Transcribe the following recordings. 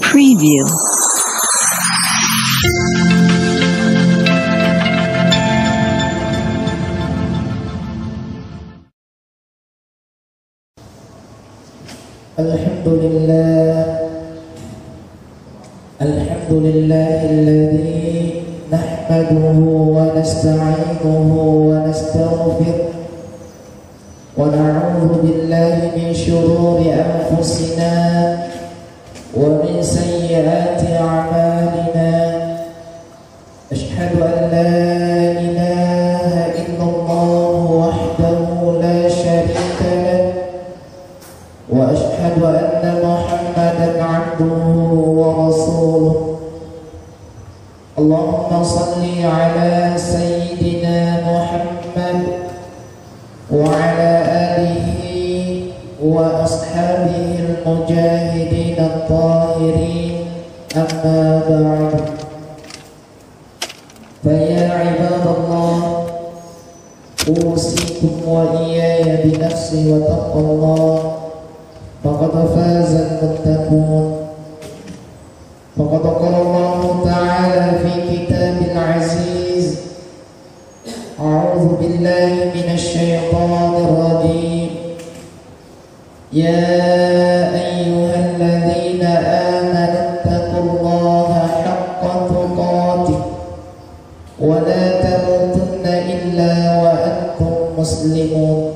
Preview. Alhamdulillahilladzi nahmaduhu wa nasta'inuhu wa nastaghfiruh wa na'udzu billahi min shururi anfusina wa min sayyiati a'malina. Ashhadu an la ilaha illallah wahdahu la syarika lahu wa ashhadu anna Muhammadan 'abduhu wa rasuluh. Allahumma salli ala sayyidina Muhammad wa ala alihi wa ashabihi al-mujahidin at-tahirin, amma ba'd. Fa ya ibadallah, usikum wa iyaya bi nafsi wa taqwallah. Faqad faza al-muttaqun. Faqad qala Allah ta'ala fi kitabil aziz, a'udzu billahi minasy syaithanir rajim. Ya ayyuhalladzina amanu taqullaha haqqa tuqatih wa la tamutunna illa wa antum muslimun.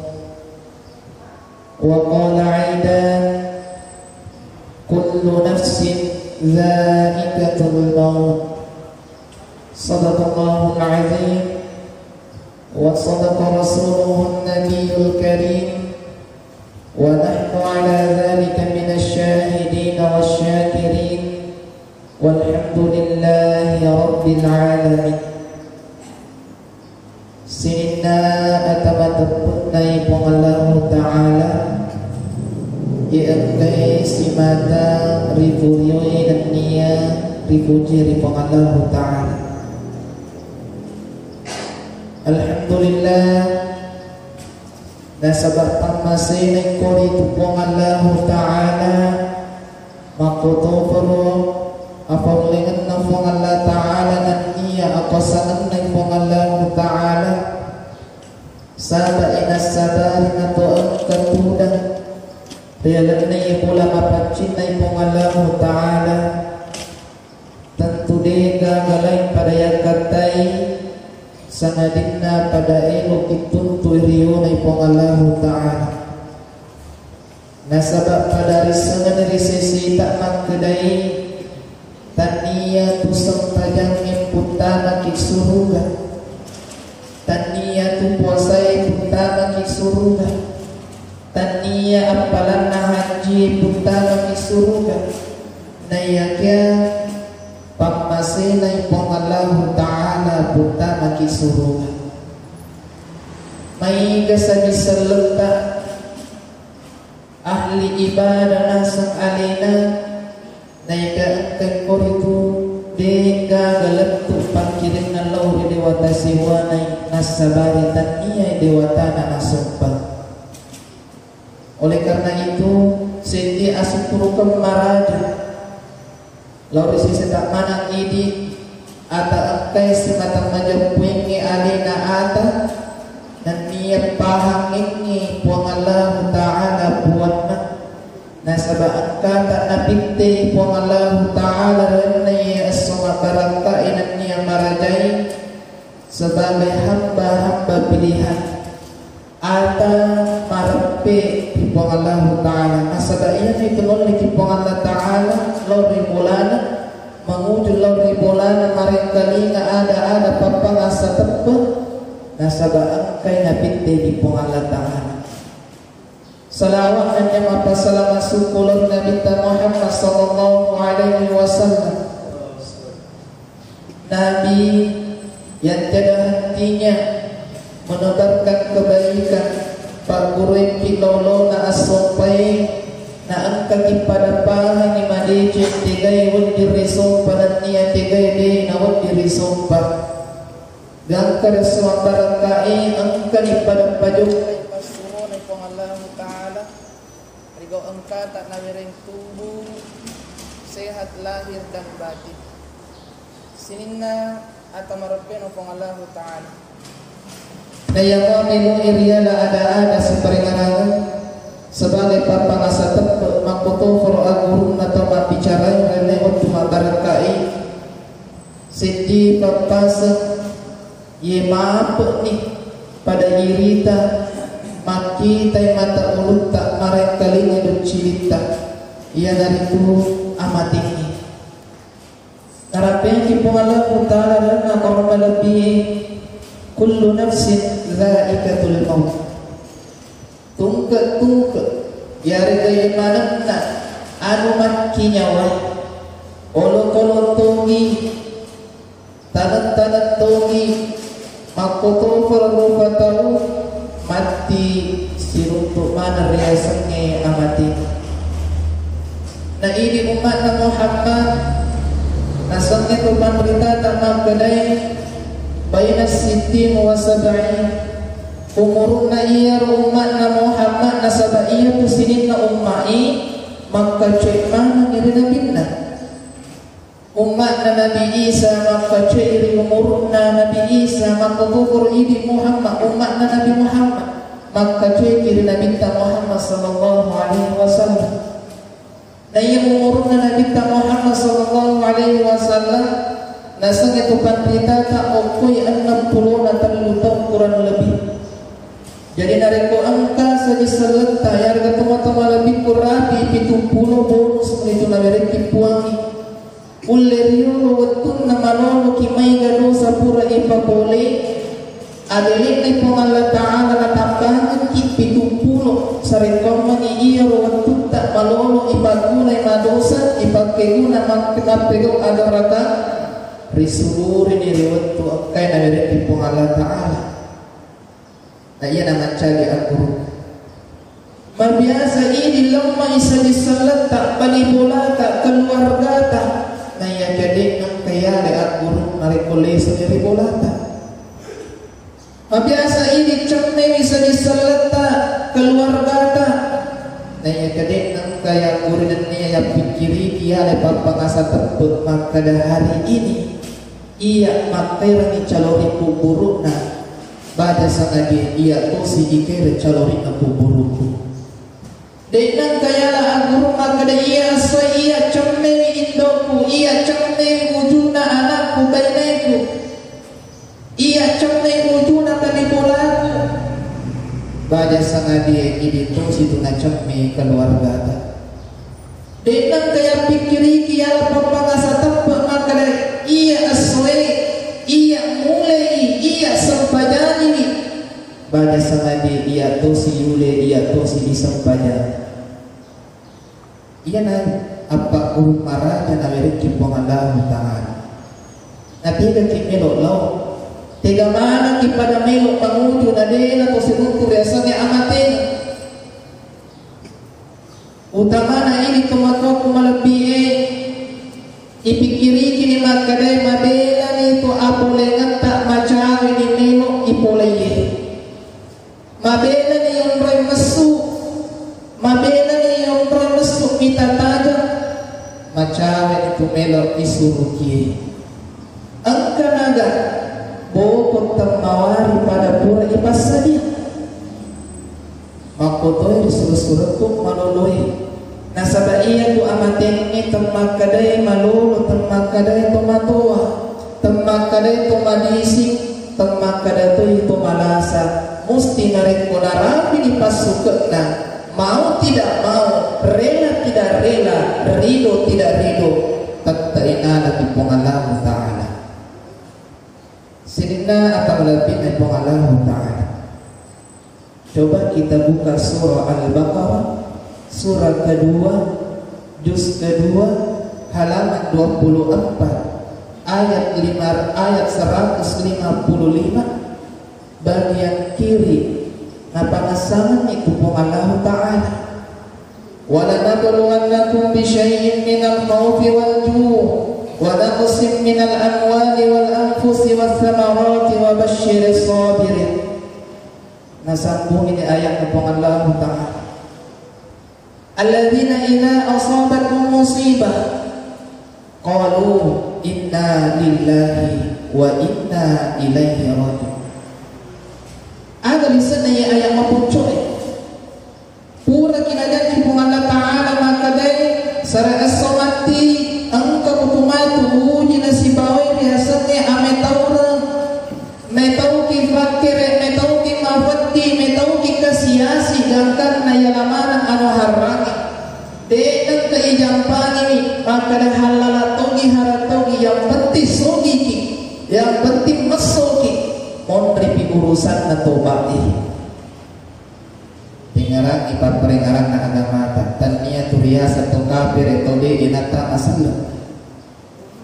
Wa qala 'aidan, kullu nafsin dha'iqatul maut. Shadaqallahul 'azim wa shadaqa rasuluhun nabiyyul karim wa nahnu 'ala dhalika minasy syahidin wasyakirin walhamdulillahi rabbil 'alamin. Sininna atamatappunai pengallahu ta'ala iangkai simata rifurioi dan nia rifuji ripangallahu ta'ala. Alhamdulillah, nasabat pangmasay na kori tupongallahu ta'ala makutupuro apanglingan na pangallahu ta'ala nan iya akasangan na pangallahu ta'ala saba inasabari na to ang katudan riyalan na ipula mapacin na pangallahu ta'ala tentu de gagalay pada yang katay sangadin na pada ilok ituntu riyo na pangallahu ta'ala nasabak pada risangan risisi tak magkadai taniya tusang tajang imputana kiksuruga taniya tu puasai putana kiksuruga taniya apalan na haji putana kiksuruga nayakya pagmasinay pangallahu ta'ala putana kiksuruga may kasabi sa luta ahli ibadah nasang alina naika ko itu deka galatu pangkiring na law di dewata siwanay nasabari taniya dewata na nasumpat. Oleh karena itu sindi asuturukam maraja law isi tak manang idi ata angkay simatang majampuing ni alina ata nan niya pahangin ni puangallahu ta'ala buwan na nasabaan ka tak napinte puangallahu ta'ala rin na asuma barangka inan niya marajay sebagai hamba-hamba pilihan ata marapi puangallahu ta'ala nasabaan itu lori puangallahu ta'ala lori bulana mengujud lori bulana maringkali nga ada papangasa tepat nasabaan kay napinte di puangallahu ta'ala. Salawat dan jamaah salamat sukulun Nabi Muhammad sallallahu alaihi wasallam, Nabi yang tiada hentinya menebarkan kebaikan pagurui pilolo na asopay na angkagi pada paha ni madijin tigay wadi risumpa niya tigay di na wadi risumpa gangkar suwang barangkai angkani pada pajuk Ta'ala rigo angka tak nawiring tubuh sehat lahir dan batin. Sininna atau marabbena pong Allah Ta'ala. Nayamaminu iriala ada seperinganagan sebagai papangasa tepe makutufur agurun atau mabicarai lewat cuma barakai sidi papasa ye maap nih pada irita maki tay mata ulut tak marek kali hidup cilita ia dari itu amat tinggi narapen ki Allah Ta'ala dan kalau lebih kullu nafsin dha'iqatul maut tungke yari gaya manakna anu maki nyawa olo tungi tanat tungi makutufur rupatahu mati siruntuk mana riasannya amati. Nah ini umat Muhammad nasangnya tuhan berita tak mengkedai baina sittin wa sab'in umurna iya umat Muhammad nasaba iya pusinina ummai maka cek mana ngirina binna umat Nabi Isa maka cek umurna Nabi Isa maka kufur idi Muhammad umat Nabi Muhammad maka cek ngirina binta Muhammad sallallahu alaihi wasallam na iya umurna Nabi Muhammad sallallahu alaihi wasallam nasang itu pandita tak okoi 60 na kurang lebih. Jadi nareko angka saja selenta yang ketemu-temu lebih kurang di 70 bonus itu namereki puangi. Ulerio wetun nama lolo kimai gado sapura ipa boleh. Adelik ni Allah Ta'ala na tambahan ki 70 sarekong mani iya wetun tak malolo ipa guna madosa ipa keguna makitapego ada rata risuluri ni riwat tu akai na mereka pun Allah Ta'ala. Nah ia nama cari aku. Mabiasa ini lama isa disalat tak bali bola tak keluarga tak. Nah ia jadi nang kaya le aku narekole sendiri bola tak. Mabiasa ini cemne isa disalat tak keluarga tak. Nah ia jadi nang kaya aku dan ia pikiri dia le papa ngasa tebut maka dah hari ini ia makai rangi calori kuburuna pada saat ia tu si dikira calori kuburuku dengan kayalah aguru maka ia asal ia cemeng indoku ia cemeng wujudna anakku bainaku ia cemeng wujudna tali bolaku pada saat ini tu si tu nak cemeng keluarga dengan kaya pikiri kialah pemangasa tempat maka ia asli, ia mulai, ia sempajani pada sama dia tosi yule, ia tosi disempajani ia nanti apa guru marah dan Amerika Allah Ta'ala nanti kita melok lau tega mana kepada melok penguju nadena tosi nutur biasanya amatin utamana ini tomatku melebihi ipikiri kini makadai mabela ni tu apolengan tak macam ini melok ipoleye mabela ni yang rai mesuk mabela ni yang rai mesuk kita tajam macam itu melok isuruh kiri angka naga bokot temawari pada pura ibas sadia makotoi disuruh-suruh tu maloloi nasaba iya tu amaten ni temakadai malolo temakadai tomatoa temakadai tomadisi temakadai tu itu malasa musti narik kodarapi di pasukna mau tidak mau rela tidak rela rido tidak rido tattaina lagi pengalam Ta'ala sinina atau lebih pengalam Ta'ala. Coba kita buka surah Al-Baqarah surah kedua, juz kedua, halaman 24, ayat 155, bagian kiri. Napa nasangan itu Allah Ta'ala. Wala nabluwannakum bi syai'in minal khawfi wal ju' wa naqsin minal amwali wal anfusi was samarati wa basyiris sabirin. Nasambung ini ayat Allah Ta'ala. Alladzina idza asabatuhum musibah qalu inna lillahi wa inna ilaihi raji'un. Aga bisa na ayat mapucoy pura kinajanji kung Allah Ta'ala makaday sara asawati ang kabutumatu uji na si baway rihasatnya ametawra metaw ki fakire metaw ki mafatti metaw ki kasiyasi gangkan na yalamanan ano harangi de nang kaijampani mi makada halalatogi haratogi yang penting sogi ki yang penting masogi mondri pi urusan na tobati tingarang ipat peringarang na agama tania turiasa to kafir to de inata asal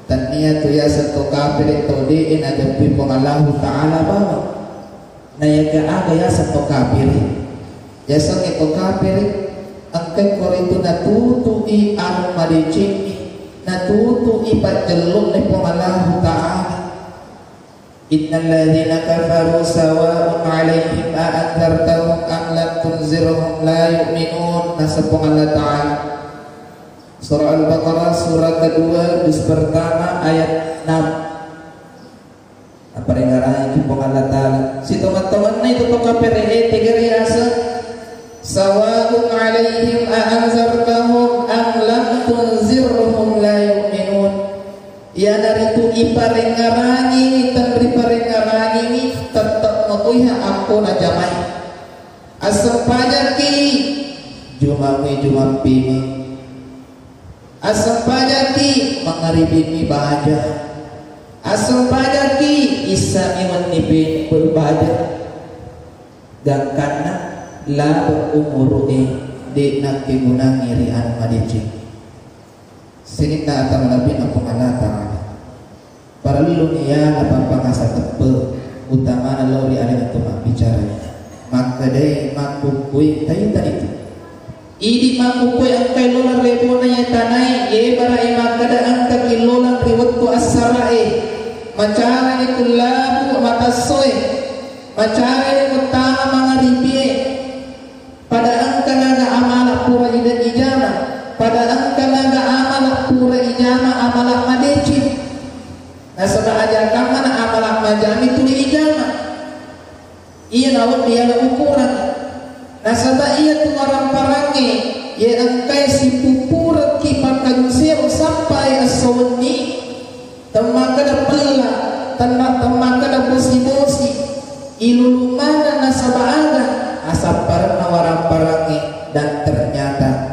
tania turiasa to kafir to de in ada pi Allah Ta'ala bawa na yaga aga ya sa to kafir ya sa to kafir angkai korito natutui ang madicing natutui pajeluk ni Allah Ta'ala. Innal ladzina kafaru sawa'un 'alaihim a anzartahum am lam tunzirhum la yu'minun. Nasabung Allah Ta'ala Surah Al-Baqarah surah kedua juz pertama ayat 6. Apa dengaran itu Allah Ta'ala si teman-teman itu to kafir tigariasa sawa'un 'alaihim a anzartahum am lam tunzirhum la yu'minun. Ya dari tu iparengarangi tan riparengarangi tetap motuiha aku na jamai asam pajaki jumami jumampimi asam pajaki mangaribimi bahaja asam pajaki isa iwan nipin berbahaja dan karena la berumurui di nanti gunang irian madicing sini tak akan lebih aku Allah Ta'ala para lunia apa pangasa tepe utama lalu di ada itu bicara maka deh makukui tayu tadi itu idi makukui angkai lola rebo nanya tanai ye barai maka da angka kilolan riwat tu asarae macara ni kulabu matasoy macara ni kutama mangaribi pada angka naga amala pura idan ijama pada angka naga amalak pura ijama amalak madeci nasaba ajarkan mana amalak majami itu di ijama iya nawat dia la ukuran nasaba iya tu orang parangi ya angkai si pupura kipan kajusir sampai asawani temaka da pela temaka da bosi-bosi ilulumana nasaba aga asapar nawarang parangi dan ternyata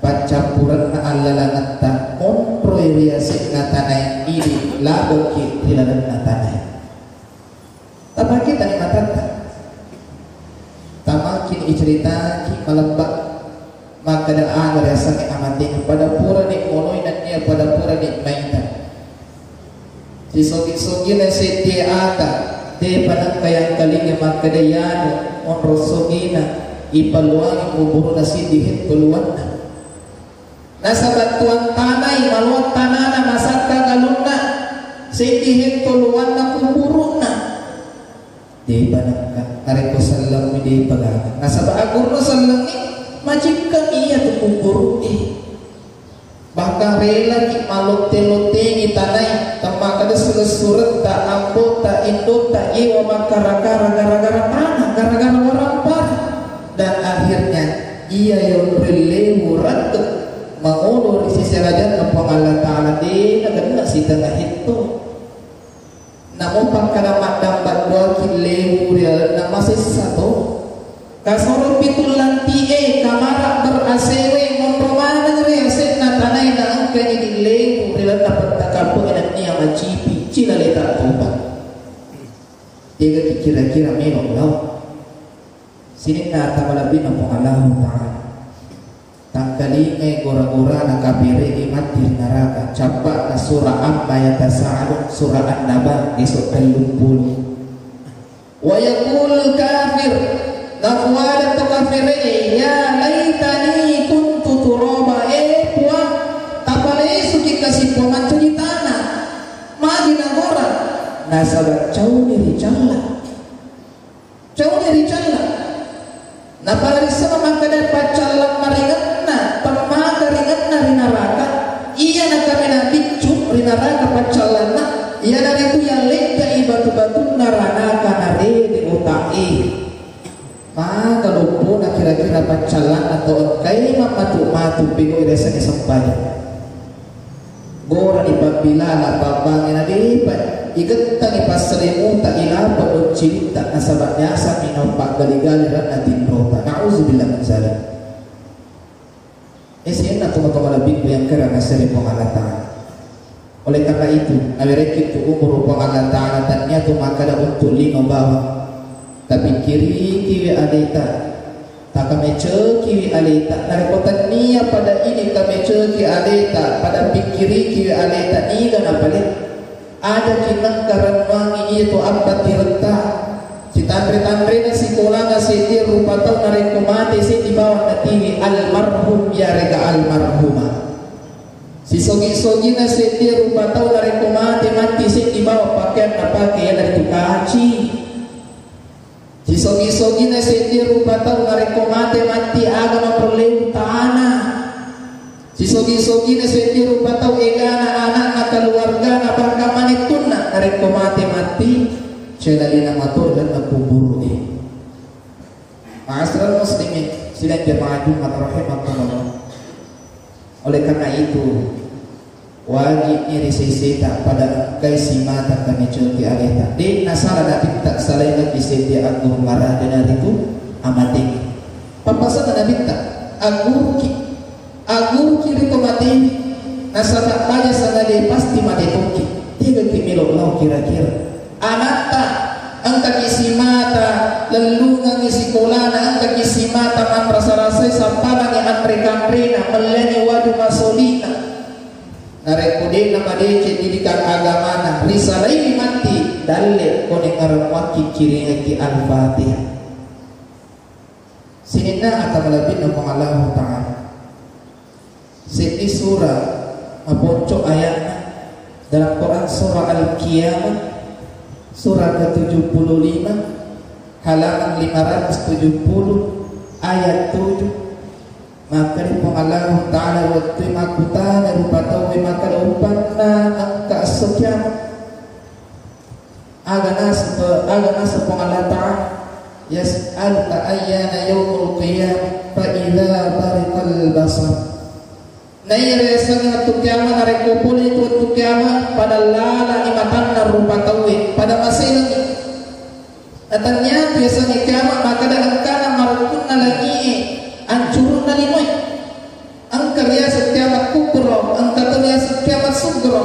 pacampuran na alalangan ta kontroy riasik na tanay ini labog ki hilalan na tanay tapakit ang matata tamakin icerita ki malambak makadaan riasak ni amating pada pura ni monoy na niya pada pura ni mainan si sogi-sogi na si tiata de panang kayang kalinga makadayano on rosogi na ipaluang ubur na si dihit tuluan na nasa batuan tanay maluat tanana masat kagaluna sindihin tuluan na kuburun na di ba nareko salang mi di pala nasa baagur na salang ni macik kami ya tu kuburun bahkan rela ki malote-lote ni tanay tampak ada surat tak ambo tak indo tak iwa makara-kara gara-gara mana gara-gara orang par dan akhirnya ia yang relewu rantuk mengulur isi serajan apa Allah Ta'ala di nagana si tengah itu namun pangkana makdam badwa kilewu real nama sesatu kasoro pitul lanti kamara berasewe mempermana reaset na tanay na angka ini lewu real dapat takapu enak niya macipi cina letak tumpang tiga kira-kira memang lau sini na tamalabin apa Allah Ta'ala tangkali gora-gora na kafiri imat di neraka campak na surah amma yatasa'alun surah an-naba isuk al-lumpul wa yaqul kafir naqwala tu kafiri ya laitani kuntu turaba puan tapalai suki kasih pomancu di tanah magi nagora nasabat jauh dari jalla napalari sama makadar pacalang maringat na pemagarigat na rinaraka iya na kami nabi cuma neraka pacalana ia dari itu yang lega batu-batu narana kanare di utai maka lupa na kira-kira pacalan atau kay matu-matu pigo iresa kesempatan gora di babila babangin na dipat ikatang ipasalimuta ilapa o cinta na sabatnya sa minumpak galigaliran na tinrota na'uzubillah min zalik siya na tumatumalabi ko yang karang asali pangalataan. Oleh karena itu, nawirekit itu umur pangalataan niya tumakada untuk lima bawah. Tapi kiri alita, tak kami ceki alita. Narepotan niya pada ini kami ceki alita, pada pikiri alita niya na palit. Ada kinang karanwangi itu apa tirta. Si tantri-tantri na si kulang na si tir rupa tau narekomati si di bawah na tiwi almarhum ya rega almarhumah. Si sogi-sogi na seti rupa tau na rekomate mati si di bawah pakaian na pakai dari tukaci. Si sogi-sogi na seti rupa tau na rekomate mati aga memperlew tanah. Si sogi-sogi na seti rupa tau egana anak na keluarga na bangka manitun na rekomate mati. Celali na matur dan nakubur ni. Ma'asyiral muslimin sidang jemaah Jumat rahimakumullah. Oleh karena itu wajib iri sisita pada kaisi mata kami cuti alita di nasara nabi tak selain nabi siti agung marah dan itu amati papasan nabi tak agung kiri tomati nasara aja sana dia pasti mati toki tiga kimilo lau kira-kira anata angka kisi mata lelungan isi kolana angka kisi mata man rasa-rasa sampana ni antre-kantrena meleni wadu masolina narekudin nama dece didikan agamana risalai mati dalle kone ngarawaki kiri ki al-fatihah sinina akan melebih nama Allah Ta'ala seti surah maponcok ayatnya dalam Quran surah Al-Qiyamah surah ke-75 halaman 570 ayat 7 maka di Allah Ta'ala waktu makutana rupatawi maka upanna angka sekian agana Allah Ta'ala yas'al ta'ayyana yawmul qiyam fa'idha bariqal basar naire sangat tukiama narekopuli itu tukiama pada lala imatan narupatawi pada masih lagi datangnya biasanya kiamat maka ada angkana marukuna lagi ancurun na limoy angka dia setiamat kubro angka dia setiamat sugro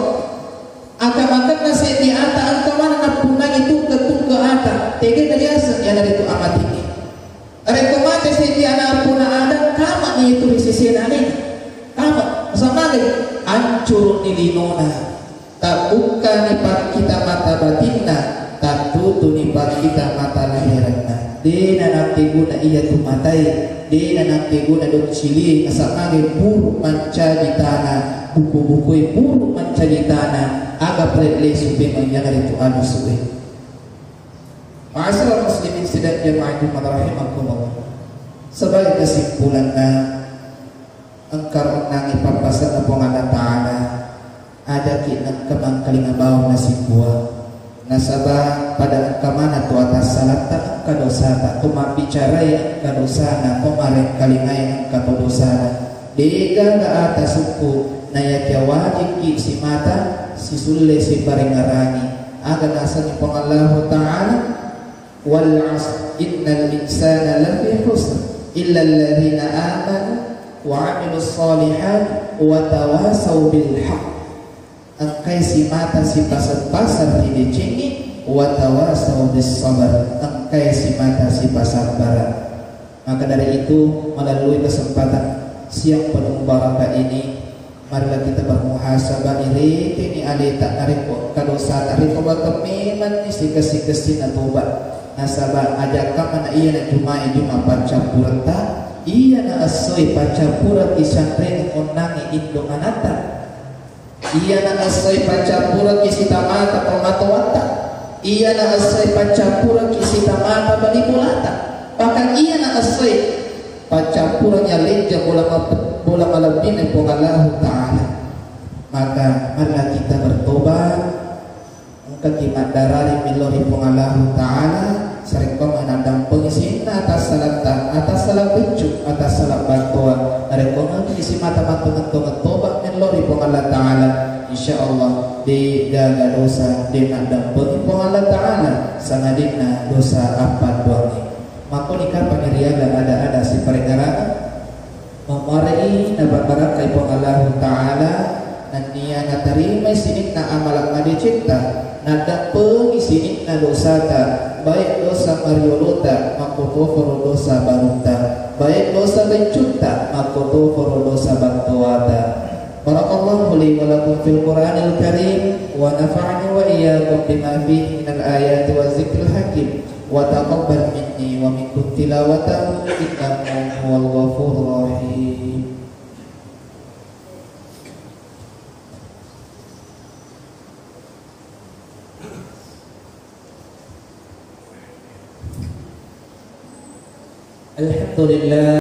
agamakan nasi di ata angka mana na punang itu ketung ke ata tege dia ya dari itu amat ini rekomate si di anak puna ada kama ni itu di sisi nani kama sama lagi ancur ni linona tak buka ni pak kita mata batinna tak tutu ni pak kita mata lahiranna dina nanti guna iya tumatai dina nanti guna dok sili kasamage buruk manca di tanah buku-buku buruk manca di tanah aga pretle supe manjangan itu anu supe ma'asyiral muslimin sidang jemaah Jumat rahimakumullah sebagai kesimpulannya engkar nangi papasan apong Allah Ta'ala ada kinang kemang kalinga bawah nasib buah nasabah pada engka mana tu atas salat tak engka dosa tak tumak bicara yang engka dosa na kemarin kalinga yang engka tu dosa na dega ga atas suku na ya wajib ki si mata si sulle si paringarangi aga nasani pong Allah Ta'ala wal asr innal insana lafi khusr illa alladhina amanu wa amilus salihat wa tawasaw bil haq angkai si mata si pasar-pasar di dicengi wa tawasaw bis sabar angkai si mata si pasar barat maka dari itu melalui kesempatan siang penuh barakah ini marilah kita bermuhasabah iri ini alita nariko kadosa nariko bakamiman ni si kasi-kasi na tobat nasabah ajakam na iya na juma pancapurata iya na asoy pacapurat isantren konangi indomanata iya na asoy pacapurat isitamata permatawata iya na asoy pacapurat isitamata banimulata bahkan iya na asoy pacapurat yalinja bola malabin ng Allah Ta'ala maka marilah kita madarari milori pengalahu ta'ala sering pemenandang pengisin atas salah bencuk atas salah bantuan ada isi mata mantungan tobat milori pengalah ta'ala insyaallah di gaga dosa di nandang pengalah ta'ala sangadina dosa apa duangi maka nikah paniriaga ada si perengarangan mamarai nabat barak kay pengalahu ta'ala nandiya natarima sinik na amalang madicipta nada pengisinik na dosata baik dosa mariolota makutufuru dosa baruta baik dosa bencuta makutufuru dosa bantuata. Barakallahu li wa lakum fil Qur'anil Karim wa nafa'ani wa iyyakum bima fihi minal ayati wa zikril hakim wa taqabbal minni wa minkum tilawatahu innahu huwal ghafurur rahim. Alhamdulillah.